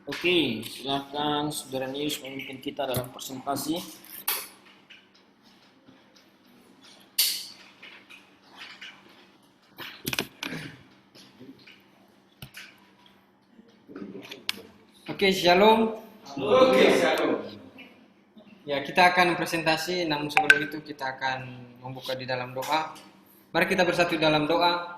Oke, silakan Saudara Nius memimpin kita dalam presentasi. Oke, shalom. Oke, shalom. Ya, kita akan presentasi, namun sebelum itu kita akan membuka di dalam doa. Mari kita bersatu dalam doa.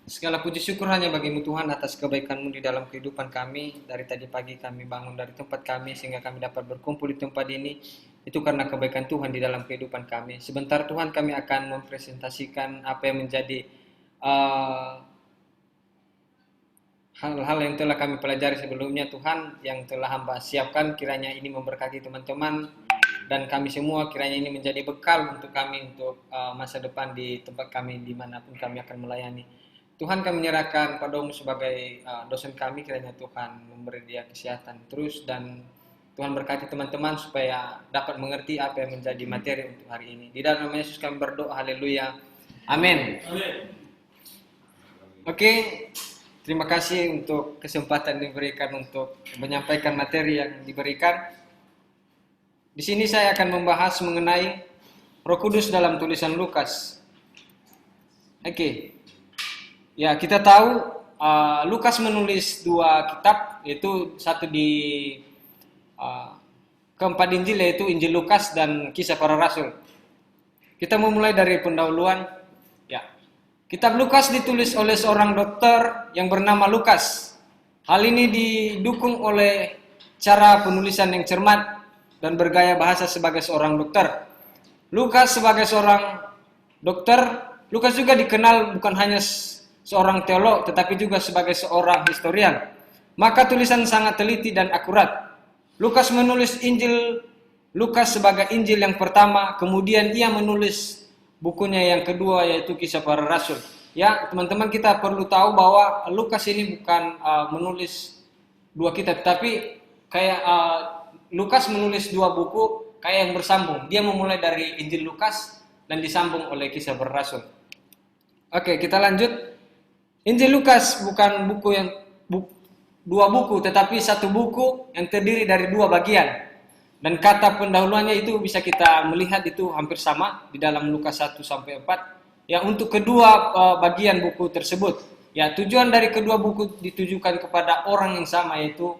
Segala puji syukur hanya bagimu Tuhan atas kebaikan-Mu di dalam kehidupan kami. Dari tadi pagi kami bangun dari tempat kami sehingga kami dapat berkumpul di tempat ini. Itu karena kebaikan Tuhan di dalam kehidupan kami. Sebentar Tuhan kami akan mempresentasikan apa yang menjadi hal-hal yang telah kami pelajari sebelumnya Tuhan, yang telah hamba siapkan. Kiranya ini memberkati teman-teman dan kami semua. Kiranya ini menjadi bekal untuk kami untuk masa depan di tempat kami dimanapun kami akan melayani. Tuhan, kami menyerahkan padamu sebagai dosen kami. Kiranya Tuhan memberi dia kesehatan terus, dan Tuhan berkati teman-teman supaya dapat mengerti apa yang menjadi materi untuk hari ini. Di dalam nama Yesus kami berdoa, haleluya, amin. Oke, terima kasih untuk kesempatan diberikan untuk menyampaikan materi yang diberikan. Di sini saya akan membahas mengenai Roh Kudus dalam tulisan Lukas. Oke. Ya, kita tahu Lukas menulis dua kitab, yaitu satu di keempat Injil, yaitu Injil Lukas dan Kisah Para Rasul. Kita memulai dari pendahuluan. Ya, kitab Lukas ditulis oleh seorang dokter yang bernama Lukas. Hal ini didukung oleh cara penulisan yang cermat dan bergaya bahasa sebagai seorang dokter. Lukas sebagai seorang dokter, Lukas juga dikenal bukan hanya seorang teolog, tetapi juga sebagai seorang historian. Maka tulisan sangat teliti dan akurat. Lukas menulis Injil Lukas sebagai Injil yang pertama, kemudian ia menulis bukunya yang kedua, yaitu Kisah Para Rasul. Ya, teman-teman, kita perlu tahu bahwa Lukas ini bukan menulis dua kitab, tapi kayak Lukas menulis dua buku kayak yang bersambung. Dia memulai dari Injil Lukas dan disambung oleh Kisah Para Rasul. Oke, kita lanjut. Injil Lukas bukan buku yang dua buku, tetapi satu buku yang terdiri dari dua bagian. Dan kata pendahuluannya itu bisa kita melihat itu hampir sama di dalam Lukas 1 sampai 4. Ya, untuk kedua bagian buku tersebut. Ya, tujuan dari kedua buku ditujukan kepada orang yang sama, yaitu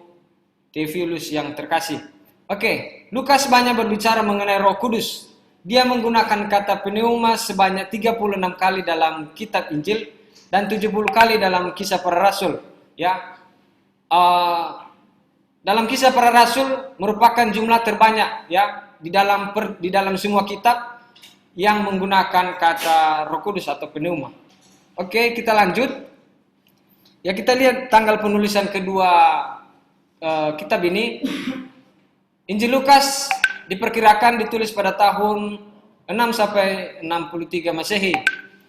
Theophilus yang terkasih. Oke, Lukas banyak berbicara mengenai Roh Kudus. Dia menggunakan kata pneuma sebanyak 36 kali dalam kitab Injil dan 70 kali dalam Kisah Para Rasul. Ya, dalam Kisah Para Rasul merupakan jumlah terbanyak ya di dalam semua kitab yang menggunakan kata Roh Kudus atau pneuma. Oke, kita lanjut. Ya, kita lihat tanggal penulisan kedua kitab ini. Injil Lukas diperkirakan ditulis pada tahun 6 sampai 63 Masehi.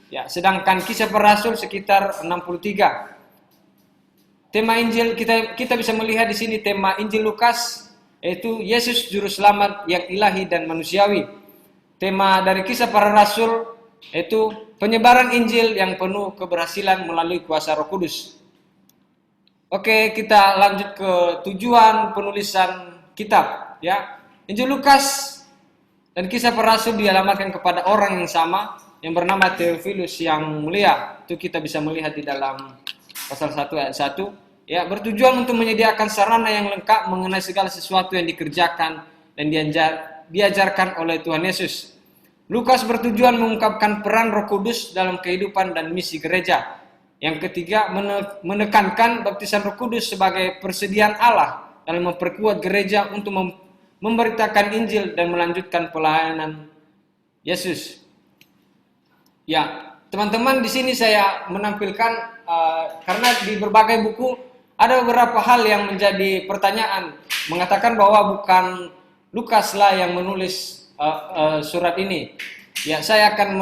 Ya, sedangkan Kisah Para Rasul sekitar 63. Tema Injil kita bisa melihat di sini tema Injil Lukas yaitu Yesus juru selamat yang ilahi dan manusiawi. Tema dari Kisah Para Rasul yaitu penyebaran Injil yang penuh keberhasilan melalui kuasa Roh Kudus. Oke, kita lanjut ke tujuan penulisan kitab ya. Injil Lukas dan Kisah Para Rasul dialamatkan kepada orang yang sama yang bernama Theophilus yang mulia. Itu kita bisa melihat di dalam pasal 1 ayat 1. Ya, bertujuan untuk menyediakan sarana yang lengkap mengenai segala sesuatu yang dikerjakan dan diajarkan oleh Tuhan Yesus. Lukas bertujuan mengungkapkan peran Roh Kudus dalam kehidupan dan misi gereja. Yang ketiga, menekankan baptisan Roh Kudus sebagai persediaan Allah dalam memperkuat gereja untuk memberitakan Injil dan melanjutkan pelayanan Yesus. Ya, teman-teman, di sini saya menampilkan karena di berbagai buku ada beberapa hal yang menjadi pertanyaan, mengatakan bahwa bukan Lukaslah yang menulis surat ini. Ya, saya akan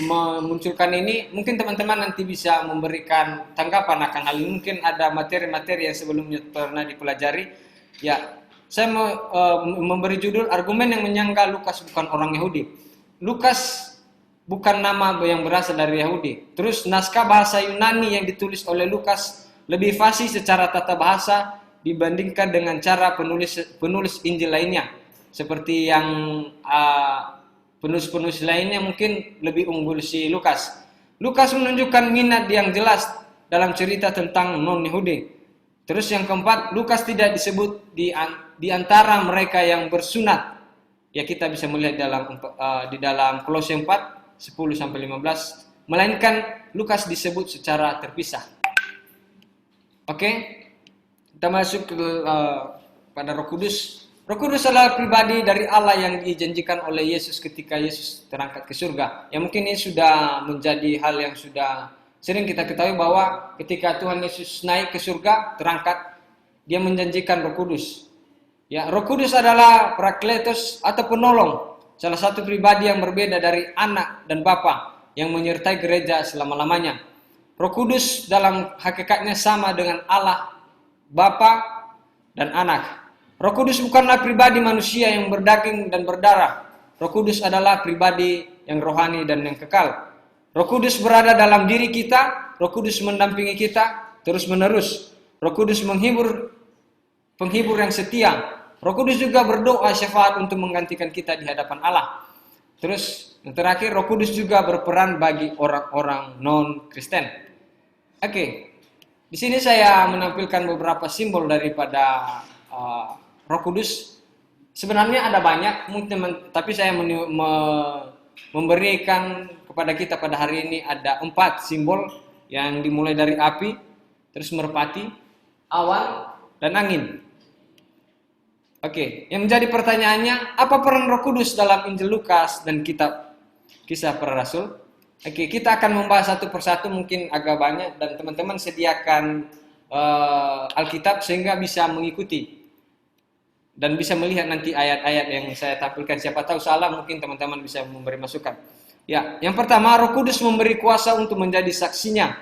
memunculkan ini. Mungkin teman-teman nanti bisa memberikan tanggapan akan hal ini. Mungkin ada materi-materi yang sebelumnya pernah dipelajari. Ya, saya memberi judul argumen yang menyangka Lukas bukan orang Yahudi. Lukas bukan nama yang berasal dari Yahudi. Terus naskah bahasa Yunani yang ditulis oleh Lukas lebih fasih secara tata bahasa dibandingkan dengan cara penulis Injil lainnya. Seperti yang penulis-penulis lainnya mungkin lebih unggul si Lukas. Lukas menunjukkan minat yang jelas dalam cerita tentang non-Yahudi. Terus yang keempat, Lukas tidak disebut di antara mereka yang bersunat. Ya, kita bisa melihat di dalam Kolose 4 10-15, melainkan Lukas disebut secara terpisah. Oke, kita masuk pada Roh Kudus. Roh Kudus adalah pribadi dari Allah yang dijanjikan oleh Yesus ketika Yesus terangkat ke surga. Ya, mungkin ini sudah menjadi hal yang sudah sering kita ketahui bahwa ketika Tuhan Yesus naik ke surga, terangkat, dia menjanjikan Roh Kudus. Ya, Roh Kudus adalah Parakletos atau penolong, salah satu pribadi yang berbeda dari Anak dan Bapa yang menyertai gereja selama-lamanya. Roh Kudus dalam hakikatnya sama dengan Allah, Bapa dan Anak. Roh Kudus bukanlah pribadi manusia yang berdaging dan berdarah. Roh Kudus adalah pribadi yang rohani dan yang kekal. Roh Kudus berada dalam diri kita, Roh Kudus mendampingi kita terus-menerus. Roh Kudus penghibur yang setia. Roh Kudus juga berdoa syafaat untuk menggantikan kita di hadapan Allah. Terus yang terakhir, Roh Kudus juga berperan bagi orang-orang non-Kristen. Oke, di sini saya menampilkan beberapa simbol daripada Roh Kudus. Sebenarnya ada banyak, tapi saya memberikan kepada kita pada hari ini ada 4 simbol yang dimulai dari api, terus merpati, awan, dan angin. Oke, yang menjadi pertanyaannya, apa peran Roh Kudus dalam Injil Lukas dan kitab Kisah Para Rasul? Oke, kita akan membahas satu persatu, mungkin agak banyak, dan teman-teman sediakan Alkitab sehingga bisa mengikuti dan bisa melihat nanti ayat-ayat yang saya tampilkan. Siapa tahu salah, mungkin teman-teman bisa memberi masukan. Ya, yang pertama, Roh Kudus memberi kuasa untuk menjadi saksinya.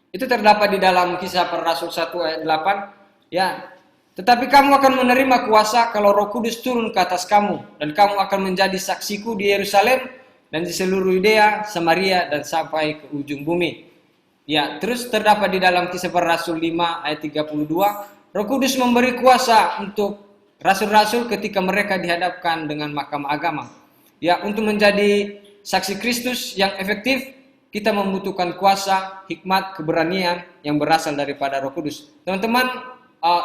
Itu terdapat di dalam Kisah Para Rasul 1 ayat 8. Ya, tetapi kamu akan menerima kuasa kalau Roh Kudus turun ke atas kamu, dan kamu akan menjadi saksiku di Yerusalem dan di seluruh Yudea, Samaria, dan sampai ke ujung bumi. Ya, terus terdapat di dalam Kisah Para Rasul 5 ayat 32, Roh Kudus memberi kuasa untuk rasul-rasul ketika mereka dihadapkan dengan mahkamah agama. Ya, untuk menjadi saksi Kristus yang efektif, kita membutuhkan kuasa, hikmat, keberanian yang berasal daripada Roh Kudus. Teman-teman,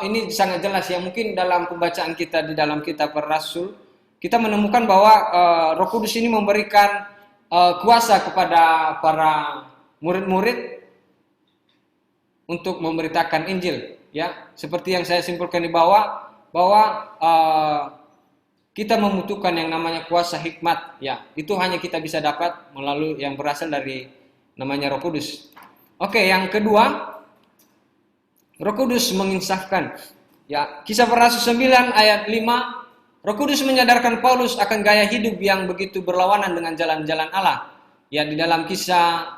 ini sangat jelas ya, mungkin dalam pembacaan kita di dalam kitab Para Rasul, kita menemukan bahwa Roh Kudus ini memberikan kuasa kepada para murid-murid untuk memberitakan Injil. Ya, seperti yang saya simpulkan di bawah, bahwa kita membutuhkan yang namanya kuasa hikmat. Ya, itu hanya kita bisa dapat melalui yang berasal dari namanya Roh Kudus. Oke, yang kedua, Roh Kudus menginsafkan. Ya, Kisah Para Rasul 9 ayat 5, Roh Kudus menyadarkan Paulus akan gaya hidup yang begitu berlawanan dengan jalan-jalan Allah. Ya, di dalam Kisah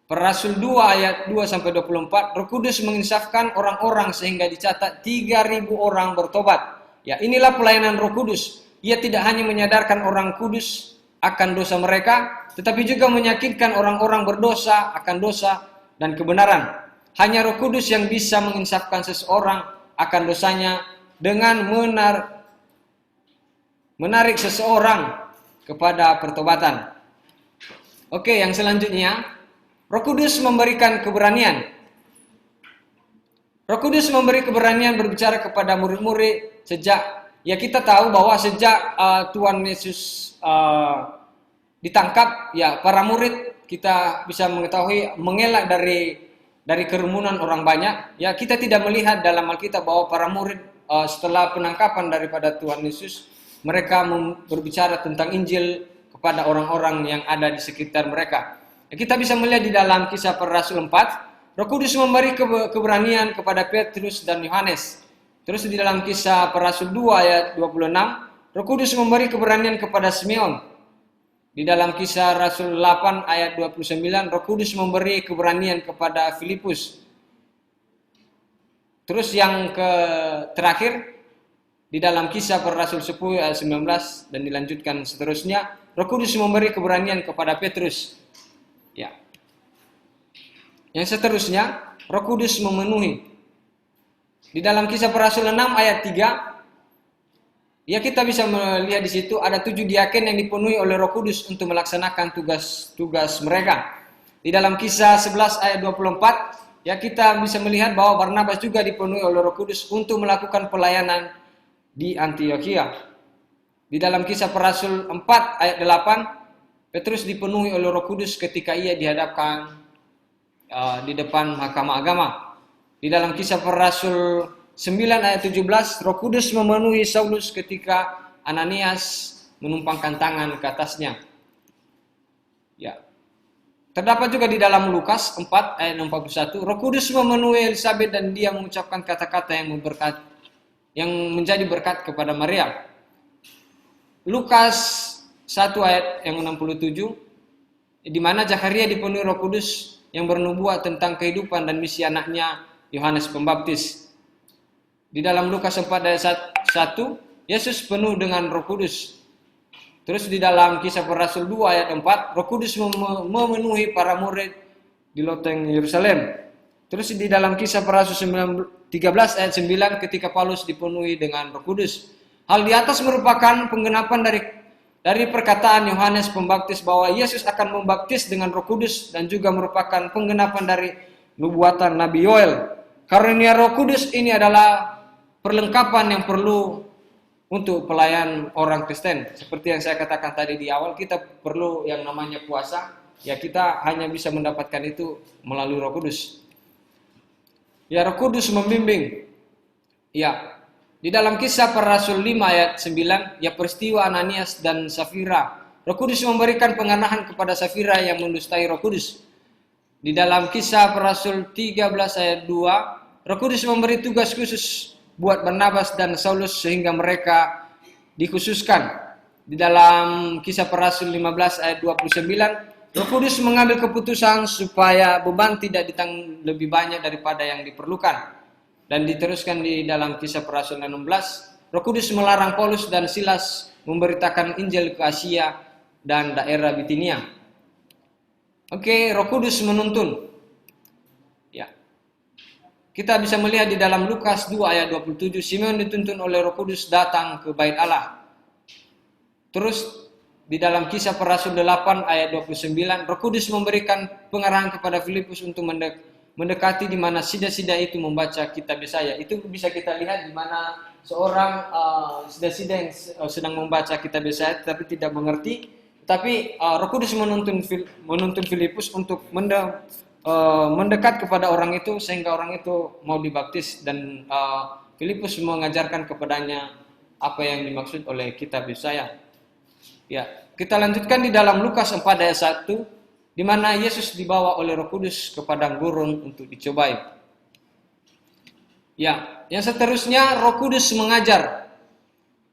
Para Rasul 2 ayat 2-24, Roh Kudus menginsafkan orang-orang sehingga dicatat 3.000 orang bertobat. Ya, inilah pelayanan Roh Kudus. Ia tidak hanya menyadarkan orang kudus akan dosa mereka, tetapi juga meyakinkan orang-orang berdosa akan dosa dan kebenaran. Hanya Roh Kudus yang bisa menginsafkan seseorang akan dosanya dengan menarik seseorang kepada pertobatan. Oke, yang selanjutnya, Roh Kudus memberikan keberanian. Roh Kudus memberi keberanian berbicara kepada murid-murid kita tahu bahwa sejak Tuhan Yesus ditangkap, ya para murid kita bisa mengetahui mengelak dari kerumunan orang banyak. Ya, kita tidak melihat dalam Alkitab bahwa para murid setelah penangkapan daripada Tuhan Yesus, mereka berbicara tentang Injil kepada orang-orang yang ada di sekitar mereka. Ya, kita bisa melihat di dalam Kisah Para Rasul 4, Roh Kudus memberi keberanian kepada Petrus dan Yohanes. Terus di dalam Kisah Para Rasul 2 ayat 26, Roh Kudus memberi keberanian kepada Simeon. Di dalam Kisah Rasul 8 ayat 29, Roh Kudus memberi keberanian kepada Filipus. Terus yang terakhir, di dalam Kisah Para Rasul 10 ayat 19 dan dilanjutkan seterusnya, Roh Kudus memberi keberanian kepada Petrus. Ya. Yang seterusnya, Roh Kudus memenuhi. Di dalam Kisah Para Rasul 6 ayat 3, ya kita bisa melihat di situ ada 7 diaken yang dipenuhi oleh Roh Kudus untuk melaksanakan tugas-tugas mereka. Di dalam Kisah 11 ayat 24, ya kita bisa melihat bahwa Barnabas juga dipenuhi oleh Roh Kudus untuk melakukan pelayanan di Antiokhia. Di dalam Kisah Para Rasul 4 ayat 8, Petrus dipenuhi oleh Roh Kudus ketika ia dihadapkan di depan mahkamah agama. Di dalam Kisah Para Rasul 9 ayat 17, Roh Kudus memenuhi Saulus ketika Ananias menumpangkan tangan ke atasnya. Ya. Terdapat juga di dalam Lukas 4 ayat 41, Roh Kudus memenuhi Elizabeth dan dia mengucapkan kata-kata yang menjadi berkat kepada Maria. Lukas 1 ayat yang 67, di mana Zakaria dipenuhi Roh Kudus yang bernubuat tentang kehidupan dan misi anaknya Yohanes Pembaptis. Di dalam Lukas 4 ayat 1, Yesus penuh dengan Roh Kudus. Terus di dalam Kisah Para Rasul 2 ayat 4, Roh Kudus memenuhi para murid di loteng Yerusalem. Terus di dalam Kisah Para Rasul 13 ayat 9, ketika Paulus dipenuhi dengan Roh Kudus. Hal di atas merupakan penggenapan dari perkataan Yohanes Pembaptis bahwa Yesus akan membaptis dengan Roh Kudus dan juga merupakan penggenapan dari nubuatan Nabi Yoel. Karunia Roh Kudus ini adalah perlengkapan yang perlu untuk pelayan orang Kristen. Seperti yang saya katakan tadi di awal, kita perlu yang namanya puasa. Ya kita hanya bisa mendapatkan itu melalui Roh Kudus. Ya Roh Kudus membimbing. Ya, di dalam Kisah Para Rasul 5 ayat 9, ya peristiwa Ananias dan Safira. Roh Kudus memberikan penganahan kepada Safira yang mendustai Roh Kudus. Di dalam Kisah Para Rasul 13 ayat 2, Roh Kudus memberi tugas khusus buat Barnabas dan Saulus sehingga mereka dikhususkan. Di dalam Kisah Para Rasul 15 ayat 29, Roh Kudus mengambil keputusan supaya beban tidak ditanggung lebih banyak daripada yang diperlukan. Dan diteruskan di dalam Kisah Para Rasul 16, Roh Kudus melarang Paulus dan Silas memberitakan Injil ke Asia dan daerah Bitinia. Oke, Roh Kudus menuntun. Ya. Kita bisa melihat di dalam Lukas 2 ayat 27, Simeon dituntun oleh Roh Kudus datang ke Bait Allah. Terus di dalam Kisah Para Rasul 8 ayat 29, Roh Kudus memberikan pengarahan kepada Filipus untuk mendekati di mana sida-sida itu membaca kitab Yesaya. Itu bisa kita lihat di mana seorang sida-sida yang sedang membaca kitab Yesaya tapi tidak mengerti. Tapi Roh Kudus menuntun Filipus untuk mendekat kepada orang itu sehingga orang itu mau dibaptis, dan Filipus mengajarkan kepadanya apa yang dimaksud oleh kitab Yesaya. Ya, kita lanjutkan di dalam Lukas 4 ayat 1, di mana Yesus dibawa oleh Roh Kudus ke padang gurun untuk dicobai. Ya, yang seterusnya Roh Kudus mengajar.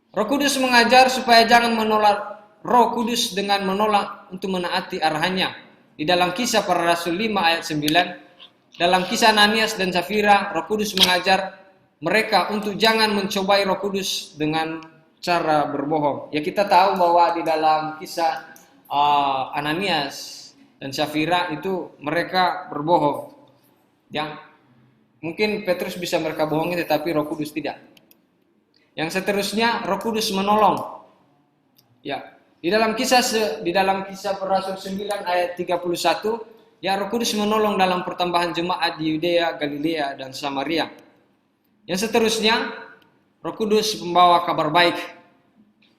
Roh Kudus mengajar supaya jangan menolak Roh Kudus dengan menolak untuk menaati arahannya. Di dalam Kisah Para Rasul 5 ayat 9, dalam kisah Ananias dan Safira, Roh Kudus mengajar mereka untuk jangan mencobai Roh Kudus dengan cara berbohong. Ya kita tahu bahwa di dalam kisah Ananias dan Safira itu mereka berbohong. Yang mungkin Petrus bisa mereka bohongi tetapi Roh Kudus tidak. Yang seterusnya Roh Kudus menolong. Ya, di dalam kisah Para Rasul 9 ayat 31, ya Roh Kudus menolong dalam pertambahan jemaat di Yudea, Galilea dan Samaria. Yang seterusnya Roh Kudus membawa kabar baik.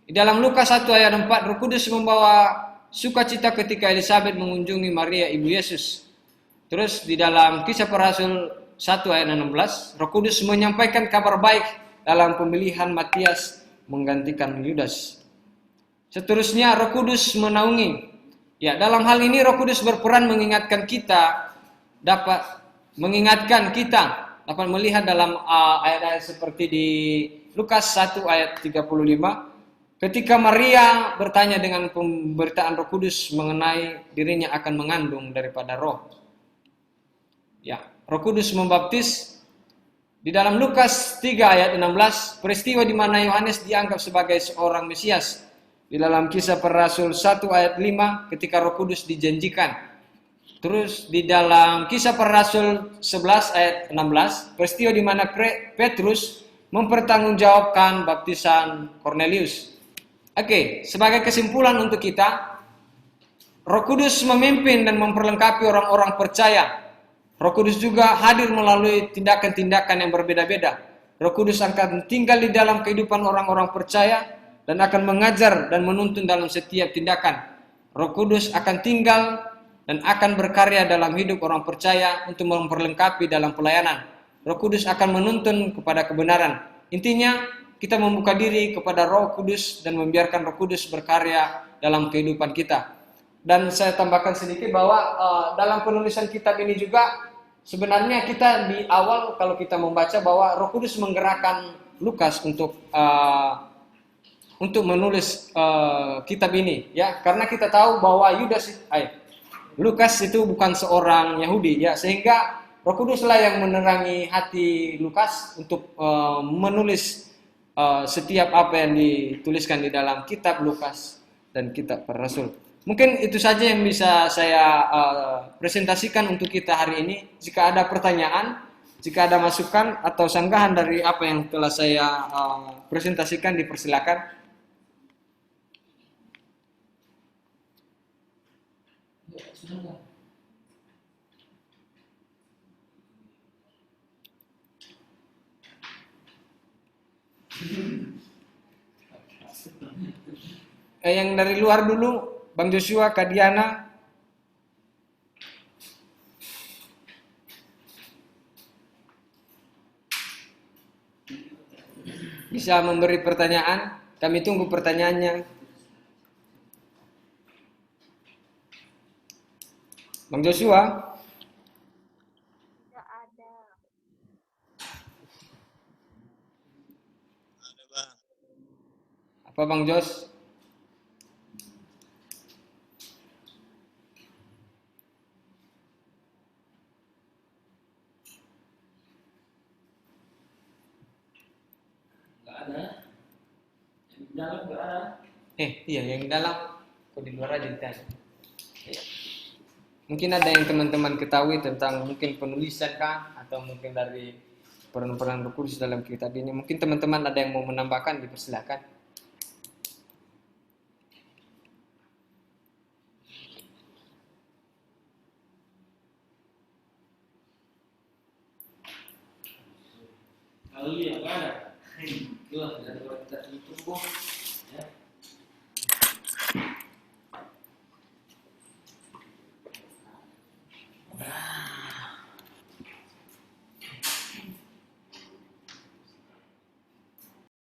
Di dalam Lukas 1 ayat 4, Roh Kudus membawa sukacita ketika Elizabeth mengunjungi Maria ibu Yesus. Terus di dalam Kisah Para Rasul 1 ayat 16, Roh Kudus menyampaikan kabar baik dalam pemilihan Matias menggantikan Yudas. Seterusnya Roh Kudus menaungi. Ya, dalam hal ini Roh Kudus berperan mengingatkan kita dapat melihat dalam ayat-ayat seperti di Lukas 1 ayat 35, ketika Maria bertanya dengan pemberitaan Roh Kudus mengenai dirinya akan mengandung daripada Roh. Ya, Roh Kudus membaptis. Di dalam Lukas 3 ayat 16, peristiwa di mana Yohanes dianggap sebagai seorang Mesias. Di dalam Kisah Para Rasul 1 ayat 5, ketika Roh Kudus dijanjikan. Terus di dalam Kisah Para Rasul 11 ayat 16, peristiwa di mana Petrus mempertanggungjawabkan baptisan Cornelius. Oke, sebagai kesimpulan untuk kita, Roh Kudus memimpin dan memperlengkapi orang-orang percaya. Roh Kudus juga hadir melalui tindakan-tindakan yang berbeda-beda. Roh Kudus akan tinggal di dalam kehidupan orang-orang percaya dan akan mengajar dan menuntun dalam setiap tindakan. Roh Kudus akan tinggal dan akan berkarya dalam hidup orang percaya untuk memperlengkapi dalam pelayanan. Roh Kudus akan menuntun kepada kebenaran. Intinya, kita membuka diri kepada Roh Kudus dan membiarkan Roh Kudus berkarya dalam kehidupan kita. Dan saya tambahkan sedikit bahwa dalam penulisan kitab ini juga sebenarnya kita di awal kalau kita membaca bahwa Roh Kudus menggerakkan Lukas untuk menulis kitab ini, ya, karena kita tahu bahwa Lukas itu bukan seorang Yahudi, ya, sehingga Roh Kuduslah yang menerangi hati Lukas untuk menulis setiap apa yang dituliskan di dalam kitab Lukas dan kitab Para Rasul. Mungkin itu saja yang bisa saya presentasikan untuk kita hari ini. Jika ada pertanyaan, jika ada masukan atau sanggahan dari apa yang telah saya presentasikan, dipersilakan. Yang dari luar dulu, Bang Joshua, Kak Diana. Bisa memberi pertanyaan, kami tunggu pertanyaannya. Bang Joshua. Tidak ada. Ada bang. Apa Bang Jos? Nggak ada. Yang di dalam nggak ada. Iya, yang di dalam. Kok di luar aja ditanya. Mungkin ada yang teman-teman ketahui tentang mungkin penulisan kah, atau mungkin dari peran-peran Roh Kudus dalam kitab ini. Mungkin teman-teman ada yang mau menambahkan, dipersilakan. Kalau iya nggak ada. Itulah dari kita tunggu. Ya.